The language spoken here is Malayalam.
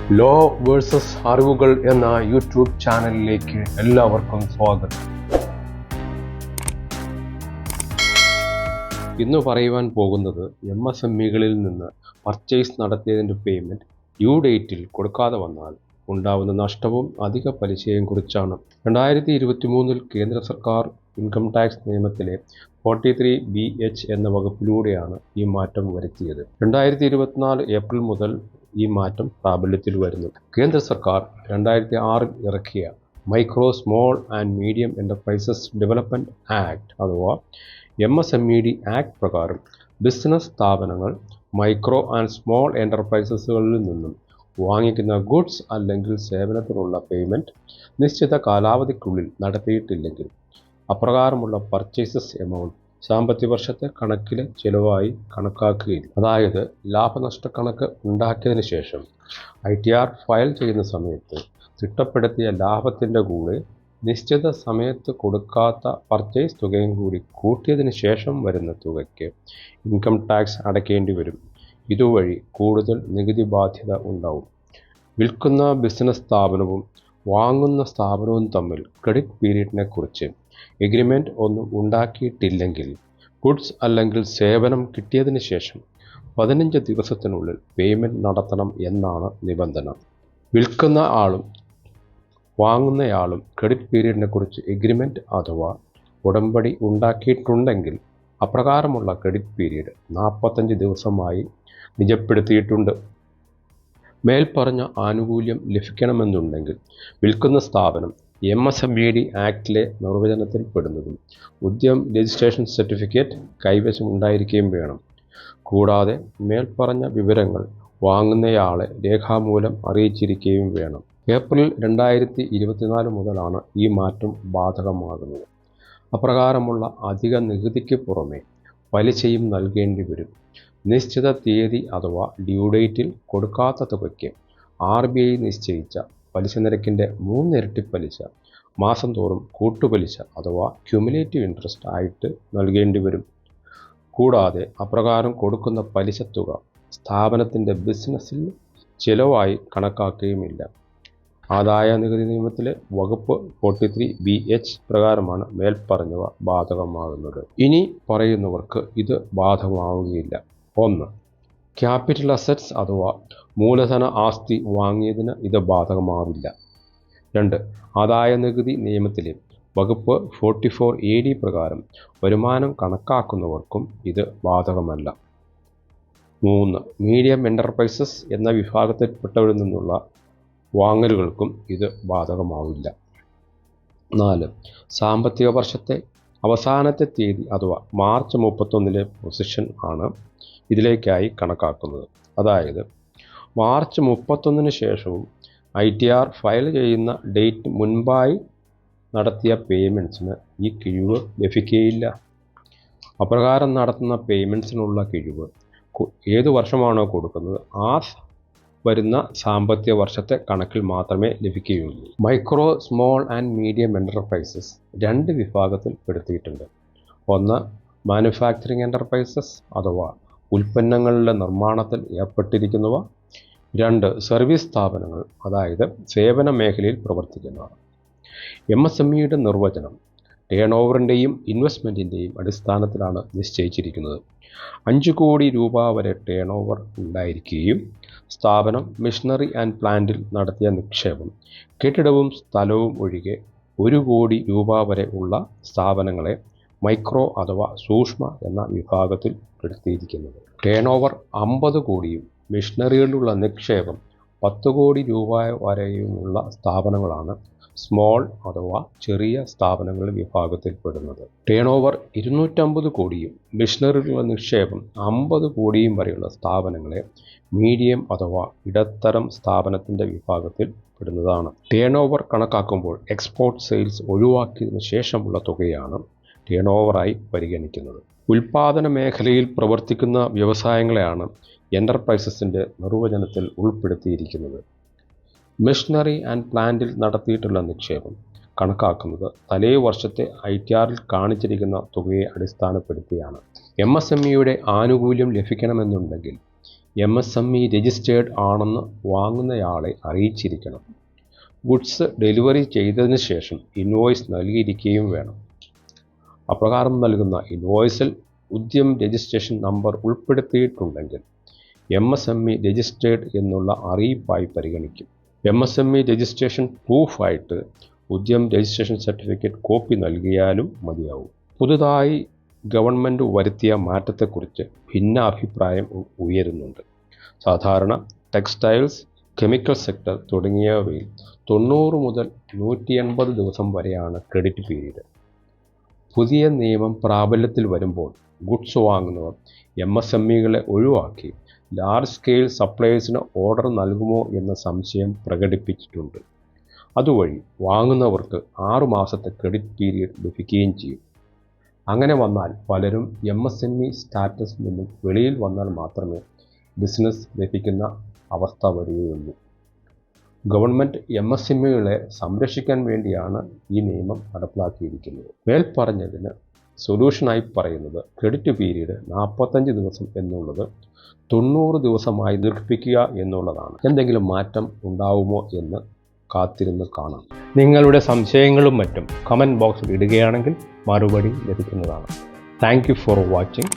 ലോ വേഴ്സസ് അറിവുകൾ എന്ന യൂട്യൂബ് ചാനലിലേക്ക് എല്ലാവർക്കും സ്വാഗതം. ഇന്ന് പറയുവാൻ പോകുന്നത് MSMEകളിൽ നിന്ന് പർച്ചേസ് നടത്തിയതിൻ്റെ പേയ്മെൻറ്റ് ഡ്യൂ ഡേറ്റിൽ കൊടുക്കാതെ വന്നാൽ ഉണ്ടാവുന്ന നഷ്ടവും അധിക പലിശയും കുറിച്ചാണ്. 2023 കേന്ദ്ര സർക്കാർ ഇൻകം ടാക്സ് നിയമത്തിലെ 43BH എന്ന വകുപ്പിലൂടെയാണ് ഈ മാറ്റം വരുത്തിയത്. 2024 ഏപ്രിൽ മുതൽ ഈ മാറ്റം പ്രാബല്യത്തിൽ വരുന്നു. കേന്ദ്ര സർക്കാർ 2006 ഇറക്കിയ micro small and medium enterprises development act അഥവാ MSMED ആക്ട് പ്രകാരം ബിസിനസ് സ്ഥാപനങ്ങൾ മൈക്രോ ആൻഡ് സ്മോൾ എൻ്റർപ്രൈസസുകളിൽ നിന്നും വാങ്ങിക്കുന്ന ഗുഡ്സ് അല്ലെങ്കിൽ സേവനത്തിനുള്ള പേയ്മെൻറ്റ് നിശ്ചിത കാലാവധിക്കുള്ളിൽ നടത്തിയിട്ടില്ലെങ്കിൽ അപ്രകാരമുള്ള പർച്ചേസസ് എമൗണ്ട് സാമ്പത്തിക വർഷത്തെ കണക്കിലെ ചിലവായി കണക്കാക്കുകയില്ല. അതായത് ലാഭനഷ്ട കണക്ക് ഉണ്ടാക്കിയതിന് ശേഷം ITR ഫയൽ ചെയ്യുന്ന സമയത്ത് തിട്ടപ്പെടുത്തിയ ലാഭത്തിൻ്റെ കൂടെ നിശ്ചിത സമയത്ത് കൊടുക്കാത്ത പർച്ചേസ് തുകയും കൂടി കൂട്ടിയതിന് ശേഷം വരുന്ന തുകയ്ക്ക് ഇൻകം ടാക്സ് അടയ്ക്കേണ്ടി വരും. ഇതുവഴി കൂടുതൽ നികുതി ബാധ്യത ഉണ്ടാവും. വിൽക്കുന്ന ബിസിനസ് സ്ഥാപനവും വാങ്ങുന്ന സ്ഥാപനവും തമ്മിൽ ക്രെഡിറ്റ് പീരീഡിനെ കുറിച്ച് എഗ്രിമെൻ്റ് ഒന്നും ഉണ്ടാക്കിയിട്ടില്ലെങ്കിൽ ഗുഡ്സ് അല്ലെങ്കിൽ സേവനം കിട്ടിയതിന് ശേഷം 15 ദിവസത്തിനുള്ളിൽ പേയ്മെൻറ്റ് നടത്തണം എന്നാണ് നിബന്ധന. വിൽക്കുന്ന ആളും വാങ്ങുന്നയാളും ക്രെഡിറ്റ് പീരീഡിനെ കുറിച്ച് എഗ്രിമെൻ്റ് അഥവാ ഉടമ്പടി ഉണ്ടാക്കിയിട്ടുണ്ടെങ്കിൽ അപ്രകാരമുള്ള ക്രെഡിറ്റ് പീരീഡ് 45 ദിവസമായി നിജപ്പെടുത്തിയിട്ടുണ്ട്. മേൽപ്പറഞ്ഞ ആനുകൂല്യം ലഭിക്കണമെന്നുണ്ടെങ്കിൽ വിൽക്കുന്ന സ്ഥാപനം MSMED ആക്ടിലെ നിർവചനത്തിൽപ്പെടുന്നതും ഉദ്യം രജിസ്ട്രേഷൻ സർട്ടിഫിക്കറ്റ് കൈവശം ഉണ്ടായിരിക്കുകയും വേണം. കൂടാതെ മേൽപ്പറഞ്ഞ വിവരങ്ങൾ വാങ്ങുന്നയാളെ രേഖാമൂലം അറിയിച്ചിരിക്കുകയും വേണം. ഏപ്രിൽ 2024 മുതലാണ് ഈ മാറ്റം ബാധകമാകുന്നത്. അപ്രകാരമുള്ള അധിക നികുതിക്ക് പുറമെ പലിശയും നൽകേണ്ടി വരും. നിശ്ചിത തീയതി അഥവാ ഡ്യൂ ഡേറ്റിൽ കൊടുക്കാത്ത തുകയ്ക്ക് RBI നിശ്ചയിച്ച പലിശ നിരക്കിൻ്റെ 3 ഇരട്ടി പലിശ മാസം തോറും കൂട്ടുപലിശ അഥവാ ക്യുമുലേറ്റീവ് ഇൻട്രസ്റ്റ് ആയിട്ട് നൽകേണ്ടി വരും. കൂടാതെ അപ്രകാരം കൊടുക്കുന്ന പലിശ തുക സ്ഥാപനത്തിൻ്റെ ബിസിനസ്സിൽ ചിലവായി കണക്കാക്കുകയുമില്ല. ആദായ നികുതി നിയമത്തിലെ വകുപ്പ് 43BH പ്രകാരമാണ് മേൽപ്പറഞ്ഞവ ബാധകമാകുന്നത്. ഇനി പറയുന്നവർക്ക് ഇത് ബാധകമാവുകയില്ല. 1. ക്യാപിറ്റൽ അസറ്റ്സ് അഥവാ മൂലധന ആസ്തി വാങ്ങിയതിന് ഇത് ബാധകമാവില്ല. 2. ആദായ നികുതി നിയമത്തിലെ വകുപ്പ് 44AD പ്രകാരം വരുമാനം കണക്കാക്കുന്നവർക്കും ഇത് ബാധകമല്ല. 3. മീഡിയം എൻ്റർപ്രൈസസ് എന്ന വിഭാഗത്തിൽപ്പെട്ടവരിൽ നിന്നുള്ള വാങ്ങലുകൾക്കും ഇത് ബാധകമാവില്ല. 4. സാമ്പത്തിക വർഷത്തെ അവസാനത്തെ തീയതി അഥവാ മാർച്ച് 31 പൊസിഷൻ ആണ് ഇതിലേക്കായി കണക്കാക്കുന്നത്. അതായത് മാർച്ച് 31 ശേഷവും ITR ഫയൽ ചെയ്യുന്ന ഡേറ്റ് മുൻപായി നടത്തിയ പേയ്മെൻറ്റ്സിന് ഈ കിഴിവ് ലഭിക്കുകയില്ല. അപ്രകാരം നടത്തുന്ന പേയ്മെൻറ്റ്സിനുള്ള കിഴിവ് ഏതു വർഷമാണോ കൊടുക്കുന്നത് ആ വരുന്ന സാമ്പത്തിക വർഷത്തെ കണക്കിൽ മാത്രമേ ലഭിക്കുകയുള്ളൂ. Micro small and medium enterprises 2 വിഭാഗത്തിൽ പെടുത്തിയിട്ടുണ്ട്. 1. മാനുഫാക്ചറിങ് എൻ്റർപ്രൈസസ് അഥവാ ഉൽപ്പന്നങ്ങളുടെ നിർമ്മാണത്തിൽ ഏർപ്പെട്ടിരിക്കുന്നവ. 2. സർവീസ് സ്ഥാപനങ്ങൾ അതായത് സേവന മേഖലയിൽ പ്രവർത്തിക്കുന്നവ. MSMEയുടെ നിർവചനം ടേൺ ഓവറിൻ്റെയും ഇൻവെസ്റ്റ്മെൻറ്റിൻ്റെയും അടിസ്ഥാനത്തിലാണ് നിശ്ചയിച്ചിരിക്കുന്നത്. 5 കോടി രൂപ വരെ ടേൺ ഓവർ ഉണ്ടായിരിക്കുകയും സ്ഥാപനം മിഷനറി ആൻഡ് പ്ലാന്റിൽ നടത്തിയ നിക്ഷേപം കെട്ടിടവും സ്ഥലവും ഒഴികെ 1 കോടി രൂപ വരെ ഉള്ള സ്ഥാപനങ്ങളെ മൈക്രോ അഥവാ സൂക്ഷ്മ എന്ന വിഭാഗത്തിൽ പെടുത്തിയിരിക്കുന്നത്. ടേൺ ഓവർ 50 കോടിയും മിഷനറികളിലുള്ള നിക്ഷേപം 10 കോടി രൂപ വരെയുമുള്ള സ്ഥാപനങ്ങളാണ് സ്മോൾ അഥവാ ചെറിയ സ്ഥാപനങ്ങൾ വിഭാഗത്തിൽപ്പെടുന്നത്. ടേൺ ഓവർ 250 കോടിയും മിഷനറികളുള്ള നിക്ഷേപം 50 കോടിയും വരെയുള്ള സ്ഥാപനങ്ങളെ മീഡിയം അഥവാ ഇടത്തരം സ്ഥാപനത്തിൻ്റെ വിഭാഗത്തിൽ പെടുന്നതാണ്. ടേൺ ഓവർ കണക്കാക്കുമ്പോൾ എക്സ്പോർട്ട് സെയിൽസ് ഒഴിവാക്കിയതിനു ശേഷമുള്ള തുകയാണ് ടേൺ ഓവറായി പരിഗണിക്കുന്നത്. ഉൽപ്പാദന മേഖലയിൽ പ്രവർത്തിക്കുന്ന വ്യവസായങ്ങളെയാണ് എൻ്റർപ്രൈസസിൻ്റെ നിർവചനത്തിൽ ഉൾപ്പെടുത്തിയിരിക്കുന്നത്. മിഷനറി ആൻഡ് പ്ലാന്റിൽ നടത്തിയിട്ടുള്ള നിക്ഷേപം കണക്കാക്കുന്നത് തലേ വർഷത്തെ ITRൽ കാണിച്ചിരിക്കുന്ന തുകയെ അടിസ്ഥാനപ്പെടുത്തിയാണ്. MSMEയുടെ ആനുകൂല്യം ലഭിക്കണമെന്നുണ്ടെങ്കിൽ MSME രജിസ്റ്റേർഡ് ആണെന്ന് വാങ്ങുന്നയാളെ അറിയിച്ചിരിക്കണം. ഗുഡ്സ് ഡെലിവറി ചെയ്തതിന് ശേഷം ഇൻവോയ്സ് നൽകിയിരിക്കുകയും വേണം. അപ്രകാരം നൽകുന്ന ഇൻവോയ്സിൽ ഉദ്യം രജിസ്ട്രേഷൻ നമ്പർ ഉൾപ്പെടുത്തിയിട്ടുണ്ടെങ്കിൽ MSME രജിസ്റ്റേർഡ് എന്നുള്ള അറിയിപ്പായി പരിഗണിക്കും. MSME രജിസ്ട്രേഷൻ പ്രൂഫായിട്ട് ഉദ്യം രജിസ്ട്രേഷൻ സർട്ടിഫിക്കറ്റ് കോപ്പി നൽകിയാലും മതിയാവും. പുതുതായി ഗവൺമെൻറ് വരുത്തിയ മാറ്റത്തെക്കുറിച്ച് ഭിന്നാഭിപ്രായം ഉയരുന്നുണ്ട്. സാധാരണ ടെക്സ്റ്റൈൽസ്, കെമിക്കൽ സെക്ടർ തുടങ്ങിയവയിൽ 90 മുതൽ 180 ദിവസം വരെയാണ് ക്രെഡിറ്റ് പീരീഡ്. പുതിയ നിയമം പ്രാബല്യത്തിൽ വരുമ്പോൾ ഗുഡ്സ് വാങ്ങുന്നവർ MSMEകളെ ഒഴിവാക്കി ലാർജ് സ്കെയിൽ സപ്ലയേഴ്സിന് ഓർഡർ നൽകുമോ എന്ന സംശയം പ്രകടിപ്പിച്ചിട്ടുണ്ട്. അതുവഴി വാങ്ങുന്നവർക്ക് 6 മാസത്തെ ക്രെഡിറ്റ് പീരീഡ് ലഭിക്കുകയും ചെയ്യും. അങ്ങനെ വന്നാൽ പലരും MSME സ്റ്റാറ്റസിൽ നിന്നും വെളിയിൽ വന്നാൽ മാത്രമേ ബിസിനസ് ലഭിക്കുന്ന അവസ്ഥ വരികയുള്ളൂ. ഗവൺമെൻറ് MSMEകളെ സംരക്ഷിക്കാൻ വേണ്ടിയാണ് ഈ നിയമം നടപ്പിലാക്കിയിരിക്കുന്നത്. മേൽപ്പറഞ്ഞതിന് സൊല്യൂഷനായി പറയുന്നത് ക്രെഡിറ്റ് പീരീഡ് 45 ദിവസം എന്നുള്ളത് 90 ദിവസമായി ദീർഘിപ്പിക്കുക എന്നുള്ളതാണ്. എന്തെങ്കിലും മാറ്റം ഉണ്ടാവുമോ എന്ന് കാത്തിരുന്ന് കാണാം. നിങ്ങളുടെ സംശയങ്ങളും മറ്റും കമൻറ്റ് ബോക്സിൽ ഇടുകയാണെങ്കിൽ മറുപടി ലഭിക്കുന്നതാണ്. Thank you for watching.